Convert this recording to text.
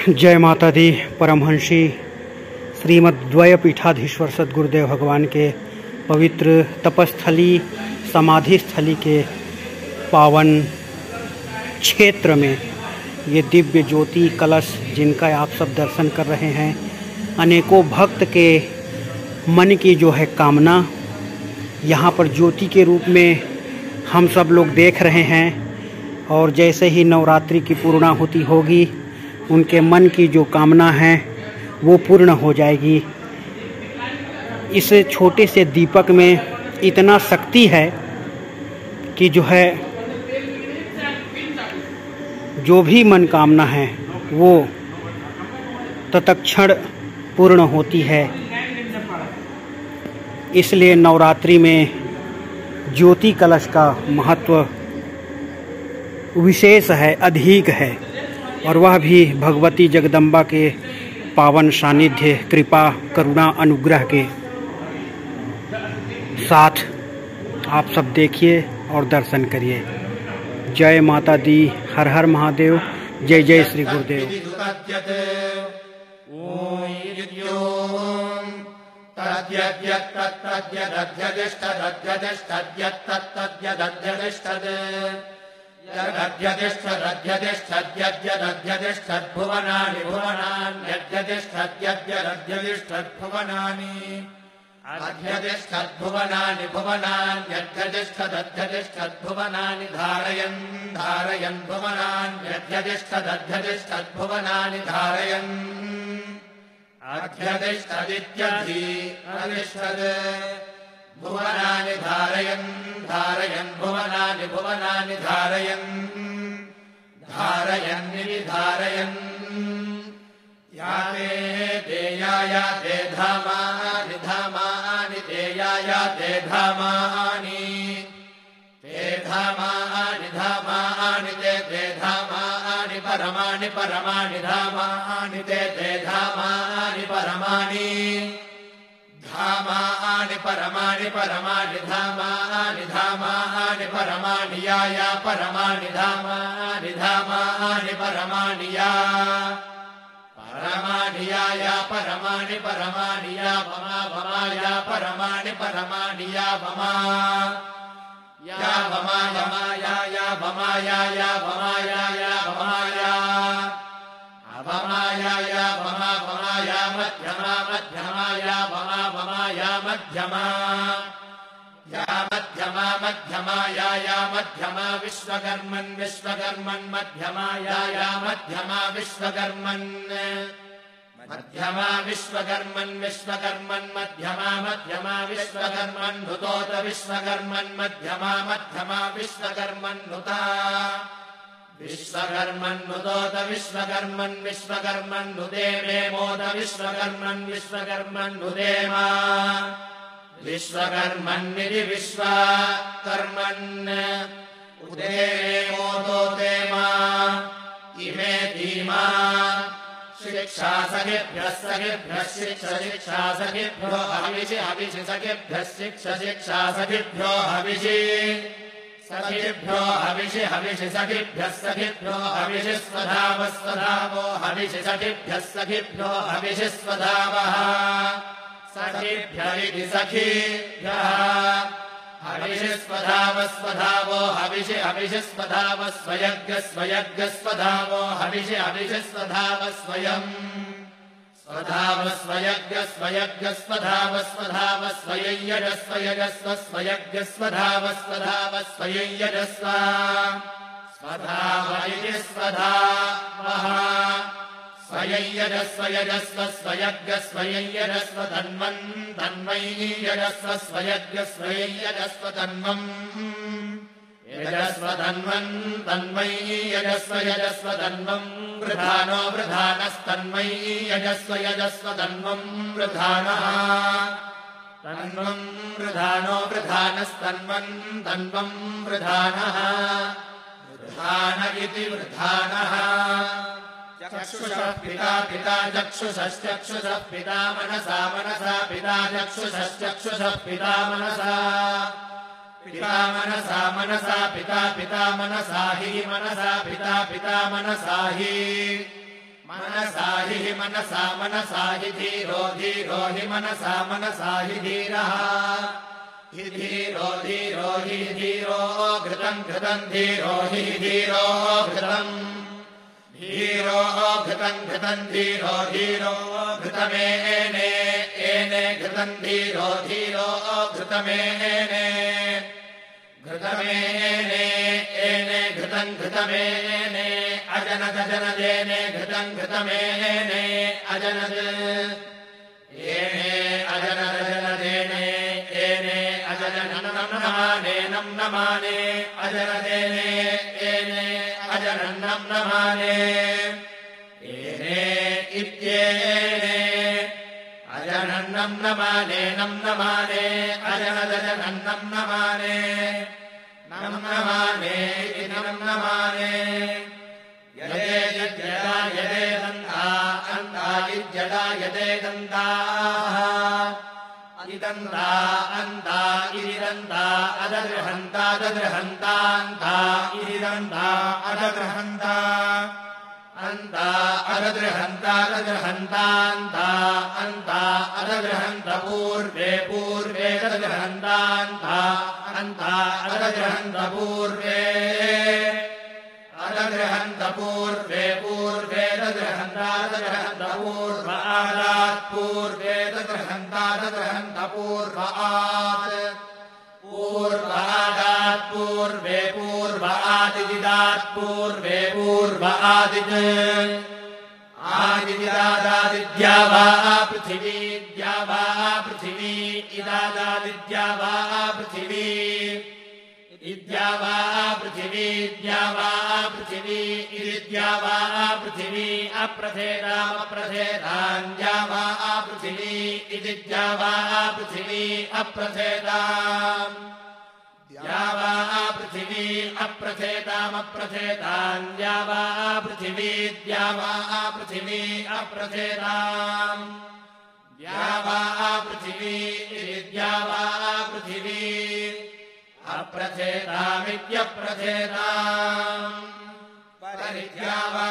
जय माता दी। परमहंसी श्रीमद्द्वय पीठाधीश्वर सद्गुरुदेव भगवान के पवित्र तपस्थली समाधि स्थली के पावन क्षेत्र में ये दिव्य ज्योति कलश जिनका आप सब दर्शन कर रहे हैं, अनेकों भक्त के मन की जो है कामना यहाँ पर ज्योति के रूप में हम सब लोग देख रहे हैं। और जैसे ही नवरात्रि की पूर्णाहुति होगी, उनके मन की जो कामना है वो पूर्ण हो जाएगी। इस छोटे से दीपक में इतना शक्ति है कि जो है जो भी मनोकामना है वो तत्क्षण पूर्ण होती है। इसलिए नवरात्रि में ज्योति कलश का महत्व विशेष है, अधिक है, और वह भी भगवती जगदम्बा के पावन सानिध्य, कृपा, करुणा, अनुग्रह के साथ। आप सब देखिए और दर्शन करिए। जय माता दी। हर हर महादेव। जय जय श्री गुरुदेव। यद्यतिष्ठद्भुवनानि भुवनान्यद्यतिष्ठद्भुवनानि अध्यतिष्ठद्भुवनानि भुवनान्यद्यतिष्ठद्भुवनानि धारयन् धारयन् भुवनान्यद्यतिष्ठद्भुवनानि धारयन् अध्यतिष्ठदित्यधि अधिष्ठद् भुवनानि धारयन् धारयन् भुवनानि भुवनानि धारयन् धारयन्निति धारयन् याते देयाया ते धामानि धामानि देयाया ते धामानि ते धामानि धामानि ते धामानि परमाणि परमाणि धामानि ते धामानि परमाणि धामानि परमाणि परमाणि धामानि धामानि परमाणि या परमाणि धामानि धामानि परमाणि या परमाणि या परमाणि परमाणि या भमा भमा या परमाणि परमाणि या भमा भमा या भमा या भमा या भमा या भमा या भमा भमा या मध्यमा मध्यमा या भमा भमा या मध्यमा मध्यमा या मध्यमा विश्वकर्मन् विश्वकर्मन् मध्यमा या मध्यमा विश्वकर्मन् मध्यमा विश्वकर्मन् विश्वकर्मन् मध्यमा मध्यमा विश्वकर्मन् नुतोत विश्वकर्मन् मध्यमा मध्यमा विश्वकर्मन् नुता विश्वकर्मन् नुतोत विश्वकर्मन् विश्वकर्मन् नुदेवे मोद विश्वकर्मन् विश्वकर्मन् नुदेमा विश्वकर्मन्निति विश्वकर्मन् उदेवे मोदोते मा इमे धीमा शिक्षा सखेभ्यः सखेभ्यः शिक्षा सखेभ्यो हविषि हविषि सखेभ्यः शिक्षा सखेभ्यो हविषि सखेभ्यो हविषि हविषि सखेभ्यः सखेभ्यो हविषि स्वधावः स्वधावो हविषि सखेभ्यः सखेभ्यो हविषि स्वधावः सखेभ्यः इति सखेभ्यः हविषि स्वधावः स्वधावो हविषि हविषि स्वधावः स्वयज्ञः स्वयज्ञः स्वधावो हविषि हविषि स्वधावः स्वयम् स्वधावः स्वयज्ञः स्वयज्ञः स्वधावः स्वधावः स्वयञ्यजस्व यजस्व स्वयज्ञः स्वधावः स्वधावः स्वयञ्यजस्व स्वधाव इति स्वधावः स्वयञ्यजस्व यजस्व स्वयज्ञः स्वयञ्यजस्व तन्वन् तन्वयि यजस्व स्वयज्ञः स्वयञ्यजस्व तन्वम् यजस्व तन्वन् तन्वयि यजस्व यजस्व तन्वम् वृधानो वृधानस्तन्वयि यजस्व यजस्व तन्वम् वृधानः तन्वम् वृधानो वृधानस्तन्वन् तन्वम् वृधानः वृधान इति वृधानः चक्षुषः पिता पिता चक्षुषश्चक्षुषः पिता मनसा मनसा पिता चक्षुषश्चक्षुषः पिता मनसा पिता मनसा मनसा पिता पिता मनसा हि मनसा पिता पिता मनसा हि मनसा हि मनसा मनसा हि धीरो धीरो हि मनसा मनसा हि धीरः हि धीरो धीरो हि धीरो घृतं घृतं धीरो हि धीरो घृतं धीरो घृतं घृतं धीरो धीरो घृतमेने एने घृतं धीरो धीरो घृतमेने घृतमेने एने घृतं घृतमेने अजनद जनदेने घृतं घृतमेने अजनद एने अजनद जनदेने एने अजनन्नमाने नम्नमाने अजनदेने एने अजनन्नं नमाने एने इत्येने अजनन्नं नमाने नम्नमाने अजनदजनन्नं नमाने नम्नमाने इति नम्नमाने यदे यज्जदा यदे दन्ता अन्ता इज्जदा यदे दन्ताः इदन्ता अन्ता इदिदन्ता अदगृहन्ता दगृहन्तान्ता इदिदन्ता अदगृहन्ता अन्ता अदगृहन्ता दगृहन्तान्ता अन्ता अदगृहन्त पूर्वे पूर्वे दगृहन्तान्ता अन्ता अदगृहन्त पूर्वे अदगृहन्त पूर्वे पूर्वे दगृहन्ता दगृहन्त पूर्वादात् पूर्वे दगृहन्ता दगृहन्त पूर्वात् पूर्वादात् पूर्वे पूर्वादिदिदात् पूर्वे पूर्वादित् आदिदिदादादिद्या वा पृथिवी द्या वा पृथिवी इदादादिद्या वा पृथिवी इद्या वा पृथिवी द्या वा पृथिवी इदिद्या वा पृथिवी अप्रथेतामप्रथेतान्द्या वा पृथिवी इदिद्या वा पृथिवी अप्रथेताम् द्या वा पृथिवी अप्रथेतामप्रथेतान्द्या वा पृथिवी द्या वा पृथिवी अप्रथेताम् द्या वा पृथिवी इदिद्या वा पृथिवी अप्रथेतामित्यप्रथेताम् परिद्या वा